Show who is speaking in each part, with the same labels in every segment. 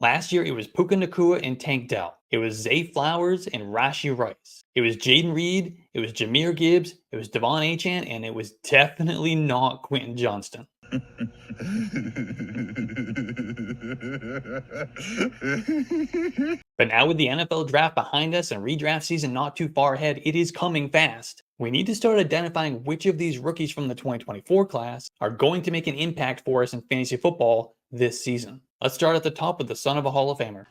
Speaker 1: Last year, it was Puka Nacua and Tank Dell. It was Zay Flowers and Rashee Rice. It was Jaden Reed. It was Jahmyr Gibbs. It was Devon Achane. And it was definitely not Quentin Johnston. But now with the NFL draft behind us and redraft season not too far ahead, it is coming fast. We need to start identifying which of these rookies from the 2024 class are going to make an impact for us in fantasy football this season. Let's start at the top with the son of a Hall of Famer.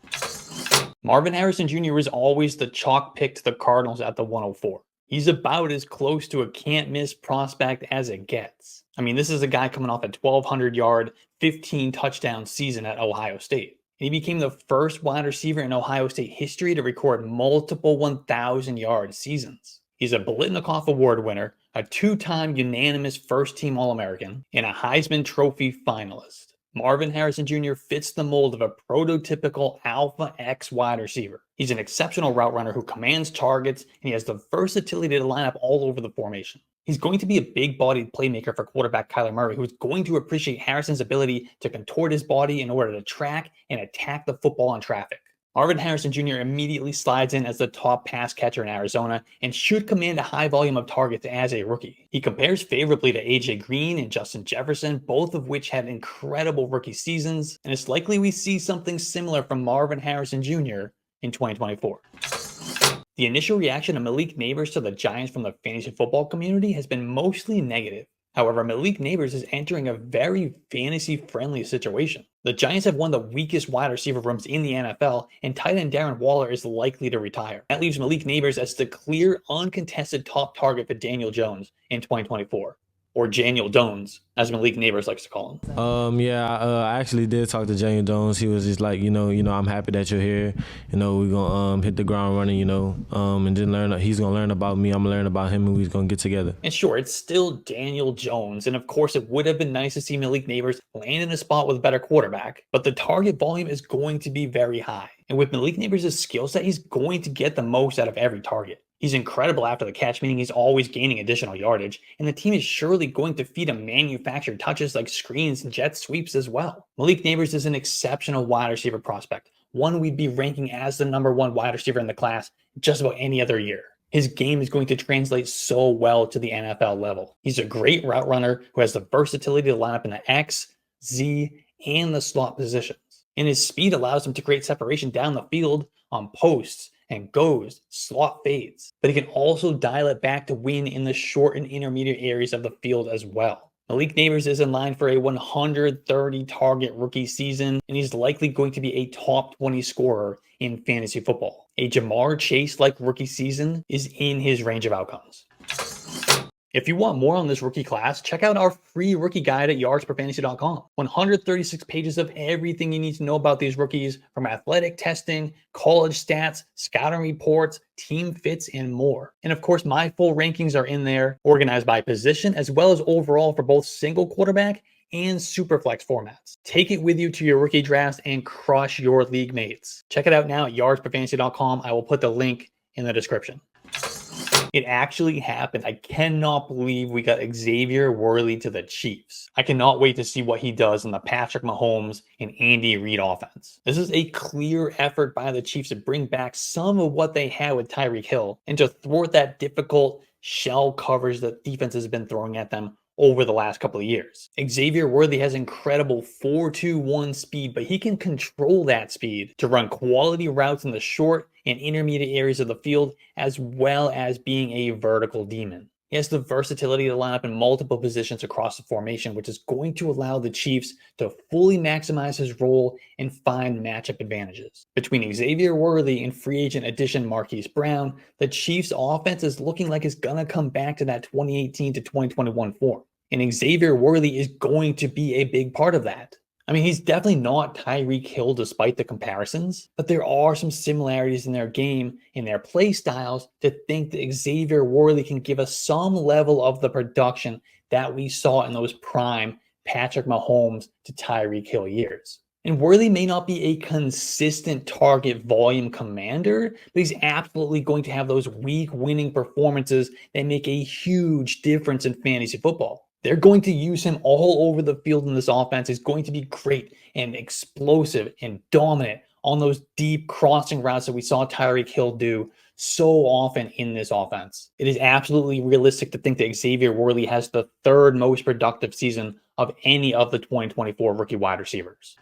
Speaker 1: Marvin Harrison Jr. was always the chalk pick to the Cardinals at the 104. He's about as close to a can't-miss prospect as it gets. I mean, this is a guy coming off a 1,200-yard, 15-touchdown season at Ohio State. And he became the first wide receiver in Ohio State history to record multiple 1,000-yard seasons. He's a Biletnikoff Award winner, a two-time unanimous first-team All-American, and a Heisman Trophy finalist. Marvin Harrison Jr. fits the mold of a prototypical Alpha X wide receiver. He's an exceptional route runner who commands targets, and he has the versatility to line up all over the formation. He's going to be a big-bodied playmaker for quarterback Kyler Murray, who is going to appreciate Harrison's ability to contort his body in order to track and attack the football in traffic. Marvin Harrison Jr. immediately slides in as the top pass catcher in Arizona and should command a high volume of targets as a rookie. He compares favorably to AJ Green and Justin Jefferson, both of which had incredible rookie seasons, and it's likely we see something similar from Marvin Harrison Jr. in 2024. The initial reaction of Malik Nabers to the Giants from the fantasy football community has been mostly negative. However, Malik Nabers is entering a very fantasy-friendly situation. The Giants have one of the weakest wide receiver rooms in the NFL, and tight end Darren Waller is likely to retire. That leaves Malik Nabers as the clear, uncontested top target for Daniel Jones in 2024. Or Daniel Jones, as Malik Nabers likes to call him.
Speaker 2: I actually did talk to Daniel Jones. He was just like, I'm happy that you're here. We're gonna hit the ground running, and then he's gonna learn about me. I'm gonna learn about him, and we're gonna get together.
Speaker 1: And sure, it's still Daniel Jones, and of course, it would have been nice to see Malik Nabers land in a spot with a better quarterback, but the target volume is going to be very high. And with Malik Nabers' skill set, he's going to get the most out of every target. He's incredible after the catch, meaning he's always gaining additional yardage, and the team is surely going to feed him manufactured touches like screens and jet sweeps as well. Malik Nabers is an exceptional wide receiver prospect, one we'd be ranking as the #1 wide receiver in the class just about any other year. His game is going to translate so well to the NFL level. He's a great route runner who has the versatility to line up in the X, Z, and the slot positions. And his speed allows him to create separation down the field on posts and goes, slot fades. But he can also dial it back to win in the short and intermediate areas of the field as well. Malik Nabers is in line for a 130 target rookie season, and he's likely going to be a top 20 scorer in fantasy football. A Jamar Chase-like rookie season is in his range of outcomes. If you want more on this rookie class, check out our free rookie guide at yardsperfantasy.com. 136 pages of everything you need to know about these rookies, from athletic testing, college stats, scouting reports, team fits, and more. And of course, my full rankings are in there, organized by position as well as overall for both single quarterback and superflex formats. Take it with you to your rookie drafts and crush your league mates. Check it out now at yardsperfantasy.com. I will put the link in the description. It actually happened. I cannot believe we got Xavier Worthy to the Chiefs. I cannot wait to see what he does in the Patrick Mahomes and Andy Reid offense. This is a clear effort by the Chiefs to bring back some of what they had with Tyreek Hill and to thwart that difficult shell coverage that defense has been throwing at them over the last couple of years. Xavier Worthy has incredible 4.21 speed, but he can control that speed to run quality routes in the short and intermediate areas of the field, as well as being a vertical demon. He has the versatility to line up in multiple positions across the formation, which is going to allow the Chiefs to fully maximize his role and find matchup advantages. Between Xavier Worthy and free agent addition Marquise Brown, the Chiefs' offense is looking like it's gonna come back to that 2018 to 2021 form. And Xavier Worthy is going to be a big part of that. I mean, he's definitely not Tyreek Hill despite the comparisons, but there are some similarities in their game and their play styles to think that Xavier Worthy can give us some level of the production that we saw in those prime Patrick Mahomes to Tyreek Hill years. And Worthy may not be a consistent target volume commander, but he's absolutely going to have those week winning performances that make a huge difference in fantasy football. They're going to use him all over the field in this offense. He's going to be great and explosive and dominant on those deep crossing routes that we saw Tyreek Hill do so often in this offense. It is absolutely realistic to think that Xavier Worthy has the third most productive season of any of the 2024 rookie wide receivers.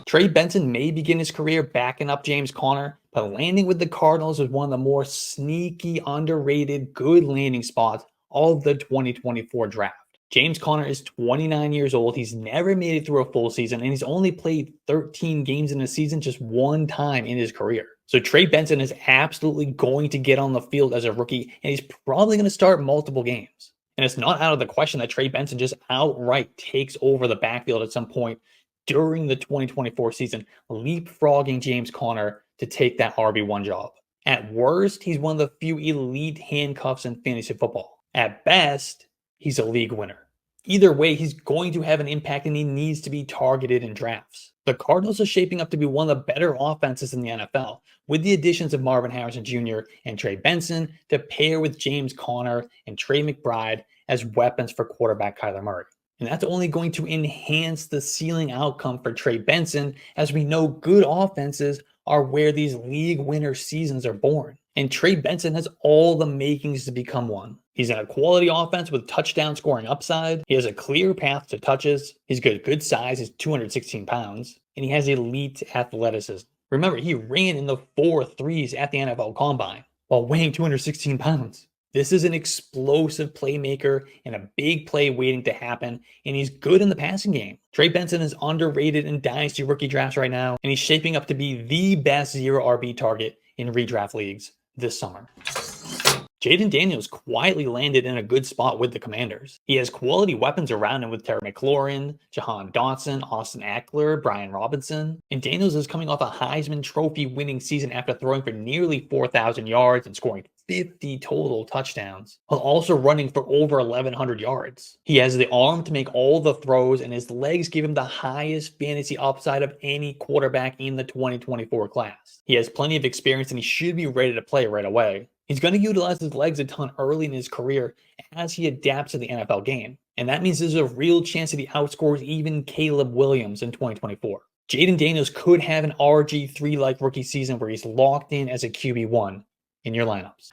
Speaker 1: Trey Benson may begin his career backing up James Conner, but landing with the Cardinals is one of the more sneaky, underrated, good landing spots of the 2024 draft. James Conner is 29 years old. He's never made it through a full season, and he's only played 13 games in a season just one time in his career. So Trey Benson is absolutely going to get on the field as a rookie, and he's probably going to start multiple games. And it's not out of the question that Trey Benson just outright takes over the backfield at some point during the 2024 season, leapfrogging James Conner to take that RB1 job. At worst, he's one of the few elite handcuffs in fantasy football. At best, he's a league winner. Either way, he's going to have an impact and he needs to be targeted in drafts. The Cardinals are shaping up to be one of the better offenses in the NFL, with the additions of Marvin Harrison Jr. and Trey Benson to pair with James Conner and Trey McBride as weapons for quarterback Kyler Murray. And that's only going to enhance the ceiling outcome for Trey Benson, as we know good offenses are where these league winner seasons are born. And Trey Benson has all the makings to become one. He's in a quality offense with touchdown scoring upside. He has a clear path to touches. He's got good size. He's 216 pounds. And he has elite athleticism. Remember, he ran in the 4.3s at the NFL Combine while weighing 216 pounds. This is an explosive playmaker and a big play waiting to happen, and he's good in the passing game. Trey Benson is underrated in dynasty rookie drafts right now, and he's shaping up to be the best zero RB target in redraft leagues this summer. Jayden Daniels quietly landed in a good spot with the Commanders. He has quality weapons around him with Terry McLaurin, Jahan Dotson, Austin Eckler, Brian Robinson, and Daniels is coming off a Heisman Trophy winning season after throwing for nearly 4,000 yards and scoring 50 total touchdowns, while also running for over 1,100 yards. He has the arm to make all the throws, and his legs give him the highest fantasy upside of any quarterback in the 2024 class. He has plenty of experience, and he should be ready to play right away. He's going to utilize his legs a ton early in his career as he adapts to the NFL game. And that means there's a real chance that he outscores even Caleb Williams in 2024. Jayden Daniels could have an RG3-like rookie season where he's locked in as a QB1 in your lineups.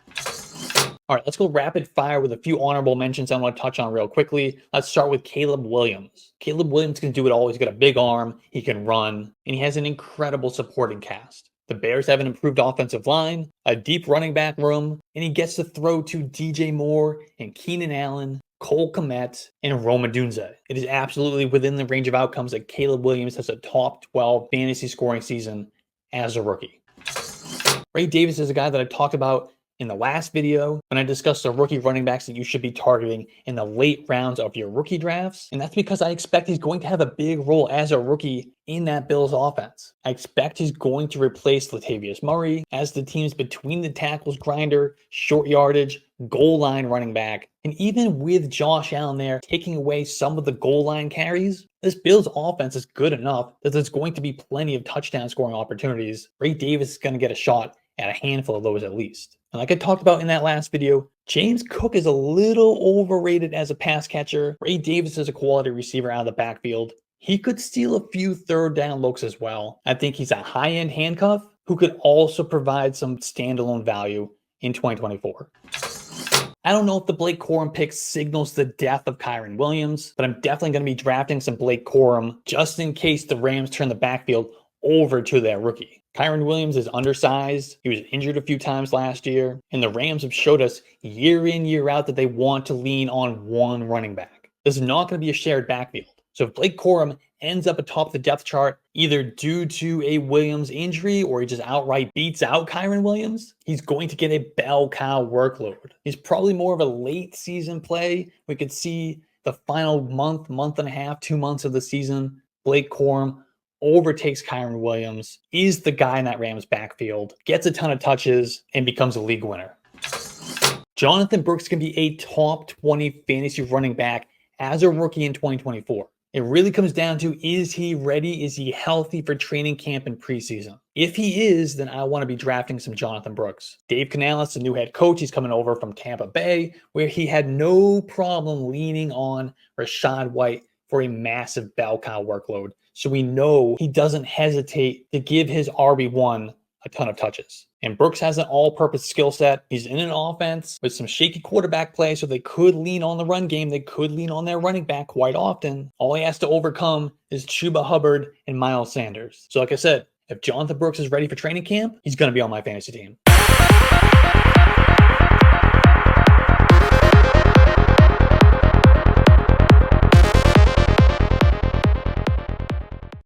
Speaker 1: All right, let's go rapid fire with a few honorable mentions I want to touch on real quickly. Let's start with Caleb Williams. Caleb Williams can do it all. He's got a big arm, he can run, and he has an incredible supporting cast. The Bears have an improved offensive line, a deep running back room, and he gets to throw to DJ Moore and Keenan Allen, Cole Kmet, and Rome Odunze. It is absolutely within the range of outcomes that Caleb Williams has a top 12 fantasy scoring season as a rookie. Ray Davis is a guy that I talked about in the last video when I discussed the rookie running backs that you should be targeting in the late rounds of your rookie drafts. And that's because I expect he's going to have a big role as a rookie in that Bills offense. I expect he's going to replace Latavius Murray as the team's between the tackles grinder, short yardage, goal line running back. And even with Josh Allen there taking away some of the goal line carries, this Bills offense is good enough that there's going to be plenty of touchdown scoring opportunities. Ray Davis is going to get a shot at a handful of those at least. And like I talked about in that last video, James Cook is a little overrated as a pass catcher. Ray Davis is a quality receiver out of the backfield. He could steal a few third down looks as well. I think he's a high-end handcuff who could also provide some standalone value in 2024. I don't know if the Blake Corum pick signals the death of Kyren Williams, but I'm definitely going to be drafting some Blake Corum just in case the Rams turn the backfield over to their rookie. Kyren Williams is undersized. He was injured a few times last year, and the Rams have showed us year in, year out that they want to lean on one running back. This is not going to be a shared backfield. So if Blake Corum ends up atop the depth chart, either due to a Williams injury or he just outright beats out Kyren Williams, he's going to get a bell cow workload. He's probably more of a late season play. We could see the final month, month and a half, 2 months of the season, Blake Corum overtakes Kyren Williams, is the guy in that Rams backfield, gets a ton of touches, and becomes a league winner. Jonathon Brooks can be a top 20 fantasy running back as a rookie in 2024. It really comes down to, is he ready? Is he healthy for training camp and preseason? If he is, then I want to be drafting some Jonathon Brooks. Dave Canales, the new head coach, he's coming over from Tampa Bay, where he had no problem leaning on Rachaad White for a massive bell cow workload. So we know he doesn't hesitate to give his RB1 a ton of touches. And Brooks has an all-purpose skill set. He's in an offense with some shaky quarterback play, so they could lean on the run game. They could lean on their running back quite often. All he has to overcome is Chuba Hubbard and Miles Sanders. So like I said, if Jonathon Brooks is ready for training camp, he's going to be on my fantasy team.